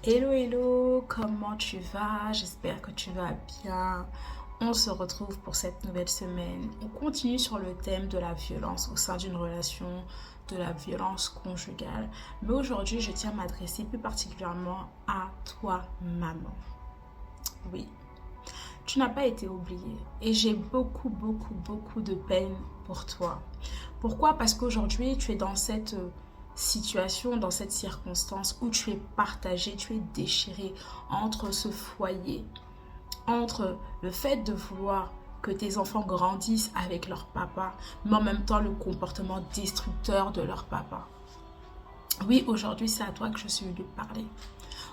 Hello, hello, comment tu vas? J'espère que tu vas bien. On se retrouve pour cette nouvelle semaine. On continue sur le thème de la violence au sein d'une relation, de la violence conjugale. Mais aujourd'hui, je tiens à m'adresser plus particulièrement à toi, maman. Oui, tu n'as pas été oubliée et j'ai beaucoup de peine pour toi. Pourquoi? Parce qu'aujourd'hui, tu es dans cette situation, dans cette circonstance où tu es partagé, tu es déchiré entre ce foyer, entre le fait de vouloir que tes enfants grandissent avec leur papa, mais en même temps le comportement destructeur de leur papa. Oui, aujourd'hui, c'est à toi que je suis venue parler.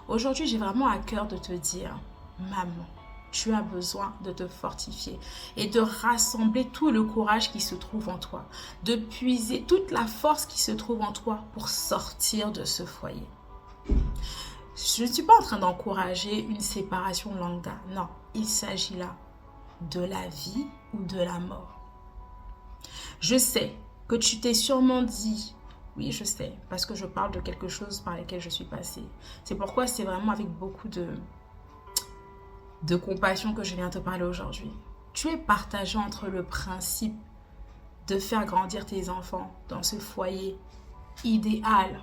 Aujourd'hui, j'ai vraiment à cœur de te dire, maman, tu as besoin de te fortifier et de rassembler tout le courage qui se trouve en toi, de puiser toute la force qui se trouve en toi pour sortir de ce foyer. Je ne suis pas en train d'encourager une séparation lambda. Non, il s'agit là de la vie ou de la mort. Je sais que tu t'es sûrement dit, oui, je sais, parce que je parle de quelque chose par lequel je suis passée. C'est pourquoi c'est vraiment avec beaucoup de compassion que je viens te parler aujourd'hui. Tu es partagé entre le principe de faire grandir tes enfants dans ce foyer idéal.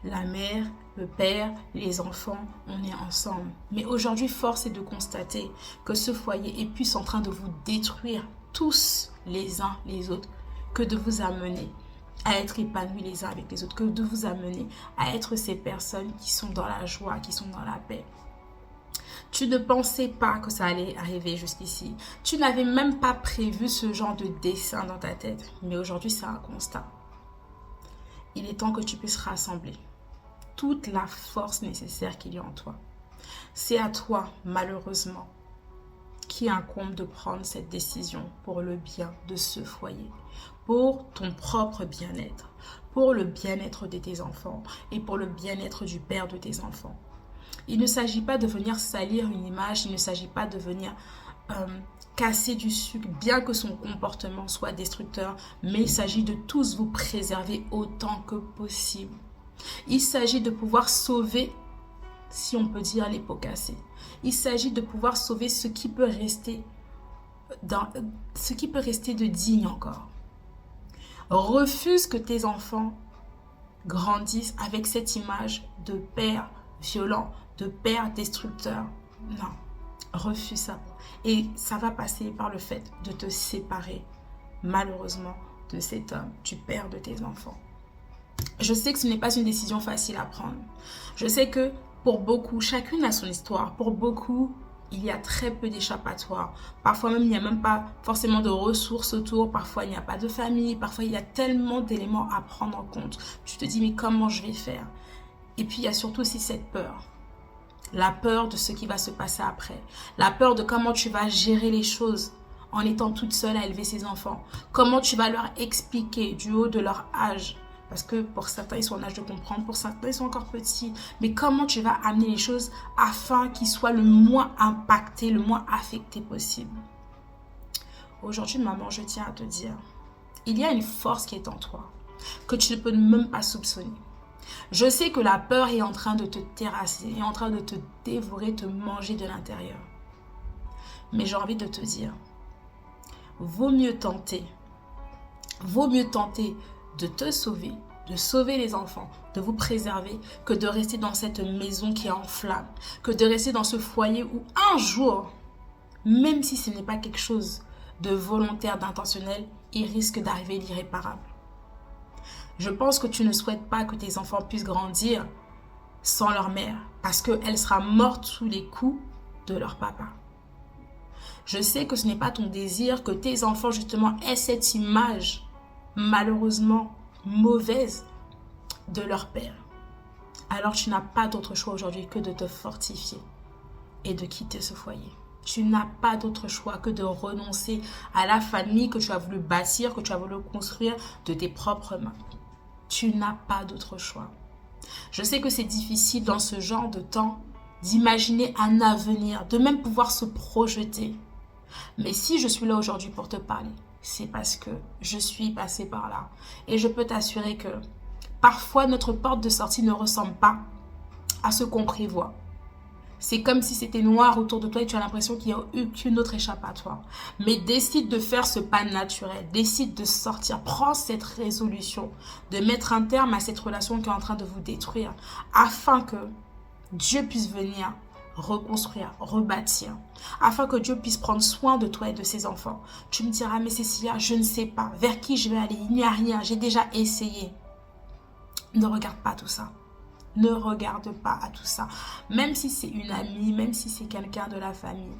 La mère, le père, les enfants, on est ensemble. Mais aujourd'hui, force est de constater que ce foyer est plus en train de vous détruire tous les uns les autres que de vous amener à être épanouis les uns avec les autres, que de vous amener à être ces personnes qui sont dans la joie, qui sont dans la paix. Tu ne pensais pas que ça allait arriver jusqu'ici. Tu n'avais même pas prévu ce genre de dessin dans ta tête. Mais aujourd'hui, c'est un constat. Il est temps que tu puisses rassembler toute la force nécessaire qu'il y a en toi. C'est à toi, malheureusement, qui incombe de prendre cette décision pour le bien de ce foyer, pour ton propre bien-être, pour le bien-être de tes enfants et pour le bien-être du père de tes enfants. Il ne s'agit pas de venir salir une image, il ne s'agit pas de venir casser du sucre, bien que son comportement soit destructeur, mais il s'agit de tous vous préserver autant que possible. Il s'agit de pouvoir sauver, si on peut dire, les pots cassés. Il s'agit de pouvoir sauver ce qui peut rester de digne encore. Refuse que tes enfants grandissent avec cette image de père violent, de père destructeur. Non, refuse ça. Et ça va passer par le fait de te séparer, malheureusement, de cet homme, du père de tes enfants. Je sais que ce n'est pas une décision facile à prendre. Je sais que pour beaucoup, chacune a son histoire. Pour beaucoup, il y a très peu d'échappatoires. Parfois même, il n'y a même pas forcément de ressources autour. Parfois, il n'y a pas de famille. Parfois, il y a tellement d'éléments à prendre en compte. Tu te dis, mais comment je vais faire? Et puis, il y a surtout aussi cette peur. La peur de ce qui va se passer après. La peur de comment tu vas gérer les choses en étant toute seule à élever ses enfants. Comment tu vas leur expliquer du haut de leur âge. Parce que pour certains, ils sont en âge de comprendre. Pour certains, ils sont encore petits. Mais comment tu vas amener les choses afin qu'ils soient le moins impactés, le moins affectés possible. Aujourd'hui, maman, je tiens à te dire, il y a une force qui est en toi, que tu ne peux même pas soupçonner. Je sais que la peur est en train de te terrasser, est en train de te dévorer, te manger de l'intérieur. Mais j'ai envie de te dire, vaut mieux tenter de te sauver, de sauver les enfants, de vous préserver, que de rester dans cette maison qui est en flammes, que de rester dans ce foyer où un jour, même si ce n'est pas quelque chose de volontaire, d'intentionnel, il risque d'arriver l'irréparable. Je pense que tu ne souhaites pas que tes enfants puissent grandir sans leur mère, parce qu'elle sera morte sous les coups de leur papa. Je sais que ce n'est pas ton désir que tes enfants justement aient cette image malheureusement mauvaise de leur père. Alors tu n'as pas d'autre choix aujourd'hui que de te fortifier et de quitter ce foyer. Tu n'as pas d'autre choix que de renoncer à la famille que tu as voulu bâtir, que tu as voulu construire de tes propres mains. Tu n'as pas d'autre choix. Je sais que c'est difficile dans ce genre de temps d'imaginer un avenir, de même pouvoir se projeter. Mais si je suis là aujourd'hui pour te parler, c'est parce que je suis passée par là. Et je peux t'assurer que parfois notre porte de sortie ne ressemble pas à ce qu'on prévoit. C'est comme si c'était noir autour de toi et tu as l'impression qu'il n'y a aucune autre échappatoire. Mais décide de faire ce pas naturel. Décide de sortir. Prends cette résolution de mettre un terme à cette relation qui est en train de vous détruire afin que Dieu puisse venir reconstruire, rebâtir, afin que Dieu puisse prendre soin de toi et de ses enfants. Tu me diras, mais Cécilia, je ne sais pas vers qui je vais aller. Il n'y a rien. J'ai déjà essayé. Ne regarde pas tout ça. Ne regarde pas à tout ça. Même si c'est une amie, même si c'est quelqu'un de la famille,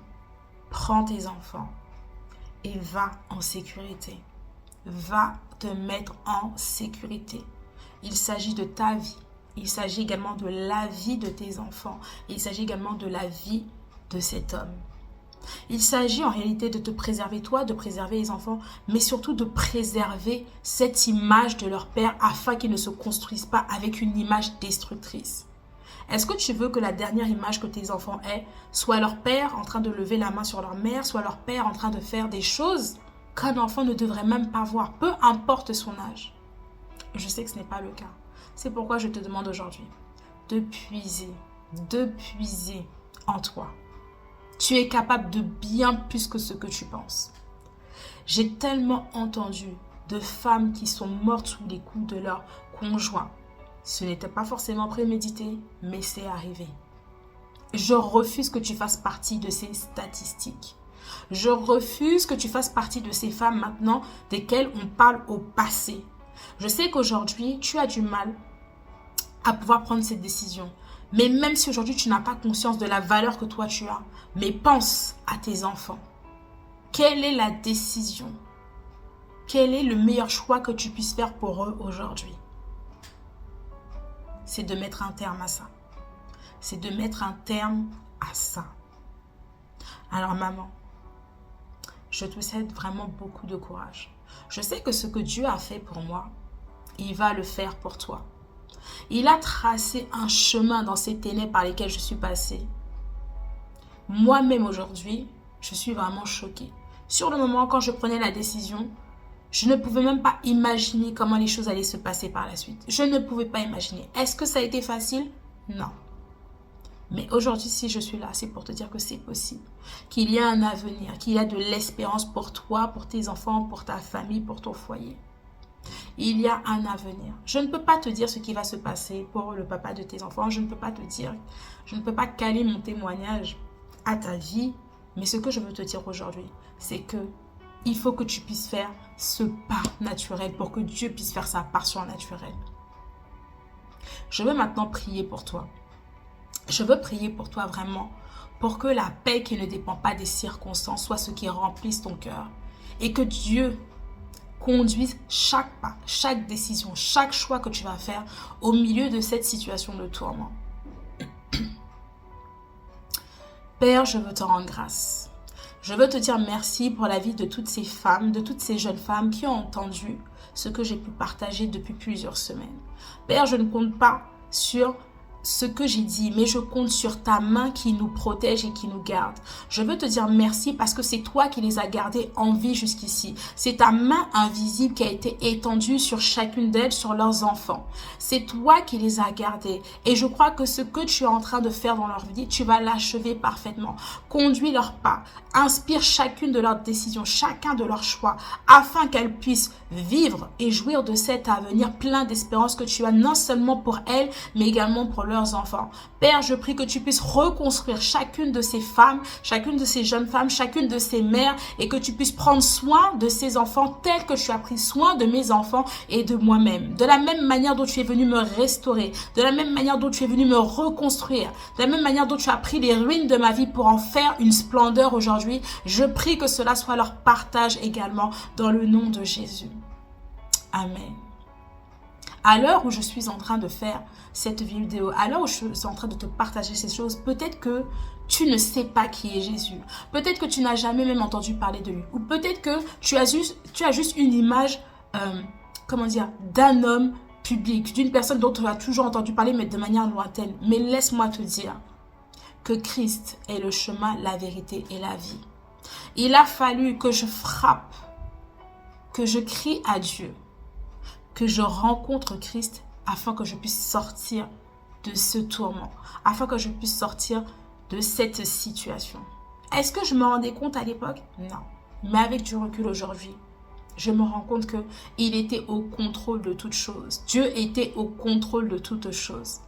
prends tes enfants et va en sécurité. Va te mettre en sécurité. Il s'agit de ta vie. Il s'agit également de la vie de tes enfants. Il s'agit également de la vie de cet homme. Il s'agit en réalité de te préserver toi, de préserver les enfants, mais surtout de préserver cette image de leur père afin qu'ils ne se construisent pas avec une image destructrice. Est-ce que tu veux que la dernière image que tes enfants aient soit leur père en train de lever la main sur leur mère, soit leur père en train de faire des choses qu'un enfant ne devrait même pas voir, peu importe son âge? Je sais que ce n'est pas le cas. C'est pourquoi je te demande aujourd'hui de puiser en toi. Tu es capable de bien plus que ce que tu penses. J'ai tellement entendu de femmes qui sont mortes sous les coups de leur conjoint. Ce n'était pas forcément prémédité, mais c'est arrivé. Je refuse que tu fasses partie de ces statistiques. Je refuse que tu fasses partie de ces femmes maintenant desquelles on parle au passé. Je sais qu'aujourd'hui, tu as du mal à pouvoir prendre cette décision. Mais même si aujourd'hui tu n'as pas conscience de la valeur que toi tu as, mais pense à tes enfants. Quelle est la décision? Quel est le meilleur choix que tu puisses faire pour eux aujourd'hui? C'est de mettre un terme à ça. C'est de mettre un terme à ça. Alors maman, je te souhaite vraiment beaucoup de courage. Je sais que ce que Dieu a fait pour moi, il va le faire pour toi. Il a tracé un chemin dans ces ténèbres par lesquelles je suis passée. Moi-même aujourd'hui, je suis vraiment choquée. Sur le moment, quand je prenais la décision, je ne pouvais même pas imaginer comment les choses allaient se passer par la suite. Je ne pouvais pas imaginer. Est-ce que ça a été facile? Non. Mais aujourd'hui, si je suis là, c'est pour te dire que c'est possible. Qu'il y a un avenir, qu'il y a de l'espérance pour toi, pour tes enfants, pour ta famille, pour ton foyer. Il y a un avenir. Je ne peux pas te dire ce qui va se passer pour le papa de tes enfants. Je ne peux pas te dire, je ne peux pas caler mon témoignage à ta vie. Mais ce que je veux te dire aujourd'hui, c'est que il faut que tu puisses faire ce pas naturel pour que Dieu puisse faire sa part surnaturelle. Je veux maintenant prier pour toi. Je veux prier pour toi vraiment, pour que la paix qui ne dépend pas des circonstances soit ce qui remplisse ton cœur. Et que Dieu conduise chaque pas, chaque décision, chaque choix que tu vas faire au milieu de cette situation de tourment. Père, je veux te rendre grâce. Je veux te dire merci pour la vie de toutes ces femmes, de toutes ces jeunes femmes qui ont entendu ce que j'ai pu partager depuis plusieurs semaines. Père, je ne compte pas sur ce que j'ai dit, mais je compte sur ta main qui nous protège et qui nous garde. Je veux te dire merci parce que c'est toi qui les as gardées en vie jusqu'ici. C'est ta main invisible qui a été étendue sur chacune d'elles, sur leurs enfants. C'est toi qui les as gardées. Et je crois que ce que tu es en train de faire dans leur vie, tu vas l'achever parfaitement. Conduis leurs pas. Inspire chacune de leurs décisions, chacun de leurs choix, afin qu'elles puissent vivre et jouir de cet avenir plein d'espérance que tu as non seulement pour elles, mais également pour leurs enfants. Père, je prie que tu puisses reconstruire chacune de ces femmes, chacune de ces jeunes femmes, chacune de ces mères, et que tu puisses prendre soin de ces enfants tels que tu as pris soin de mes enfants et de moi-même. De la même manière dont tu es venu me restaurer, de la même manière dont tu es venu me reconstruire, de la même manière dont tu as pris les ruines de ma vie pour en faire une splendeur aujourd'hui, je prie que cela soit leur partage également dans le nom de Jésus. Amen. À l'heure où je suis en train de faire cette vidéo, à l'heure où je suis en train de te partager ces choses, peut-être que tu ne sais pas qui est Jésus. Peut-être que tu n'as jamais même entendu parler de lui. Ou peut-être que tu as juste une image, d'un homme public, d'une personne dont tu as toujours entendu parler, mais de manière lointaine. Mais laisse-moi te dire que Christ est le chemin, la vérité et la vie. Il a fallu que je frappe, que je crie à Dieu, que je rencontre Christ afin que je puisse sortir de ce tourment, afin que je puisse sortir de cette situation. Est-ce que je me rendais compte à l'époque? Non. Mais avec du recul aujourd'hui, je me rends compte qu'il était au contrôle de toutes choses. Dieu était au contrôle de toutes choses.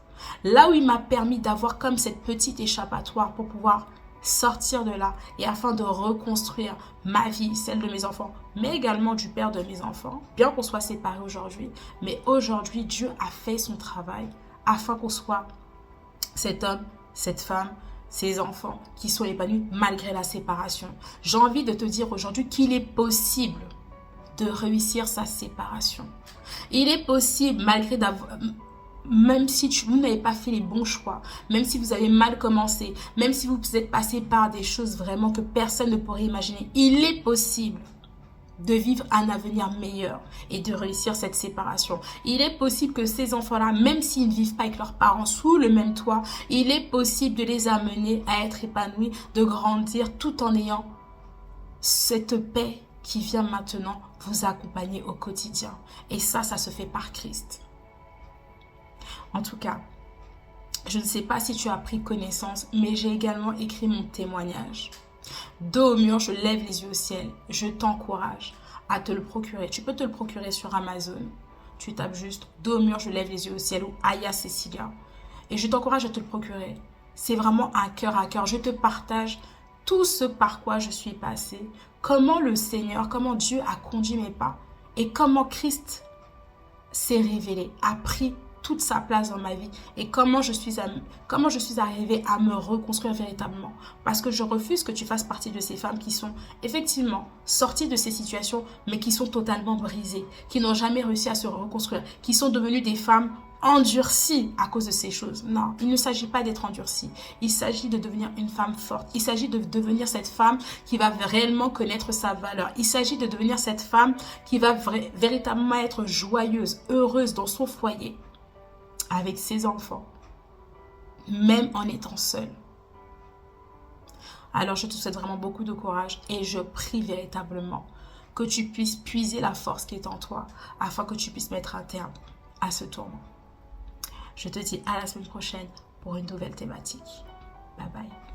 Là où il m'a permis d'avoir comme cette petite échappatoire pour pouvoir sortir de là et afin de reconstruire ma vie, celle de mes enfants, mais également du père de mes enfants, bien qu'on soit séparés aujourd'hui. Mais aujourd'hui, Dieu a fait son travail afin qu'on soit cet homme, cette femme, ces enfants qui sont épanouis malgré la séparation. J'ai envie de te dire aujourd'hui qu'il est possible de réussir sa séparation. Il est possible, malgré même si vous n'avez pas fait les bons choix, même si vous avez mal commencé, même si vous êtes passé par des choses vraiment que personne ne pourrait imaginer, il est possible de vivre un avenir meilleur et de réussir cette séparation. Il est possible que ces enfants-là, même s'ils ne vivent pas avec leurs parents sous le même toit, il est possible de les amener à être épanouis, de grandir tout en ayant cette paix qui vient maintenant vous accompagner au quotidien. Et ça se fait par Christ. En tout cas, je ne sais pas si tu as pris connaissance, mais j'ai également écrit mon témoignage. Dos au mur, je lève les yeux au ciel. Je t'encourage à te le procurer. Tu peux te le procurer sur Amazon. Tu tapes juste Dos au mur, je lève les yeux au ciel ou Aya Cecilia. Et je t'encourage à te le procurer. C'est vraiment un cœur à cœur. Je te partage tout ce par quoi je suis passée. Comment le Seigneur, comment Dieu a conduit mes pas. Et comment Christ s'est révélé, a pris toute sa place dans ma vie et comment je suis arrivée à me reconstruire véritablement. Parce que je refuse que tu fasses partie de ces femmes qui sont effectivement sorties de ces situations, mais qui sont totalement brisées, qui n'ont jamais réussi à se reconstruire, qui sont devenues des femmes endurcies à cause de ces choses. Non, il ne s'agit pas d'être endurcie. Il s'agit de devenir une femme forte. Il s'agit de devenir cette femme qui va réellement connaître sa valeur. Il s'agit de devenir cette femme qui va véritablement être joyeuse, heureuse dans son foyer, avec ses enfants, même en étant seule. Alors je te souhaite vraiment beaucoup de courage et je prie véritablement que tu puisses puiser la force qui est en toi afin que tu puisses mettre un terme à ce tourment. Je te dis à la semaine prochaine pour une nouvelle thématique. Bye bye.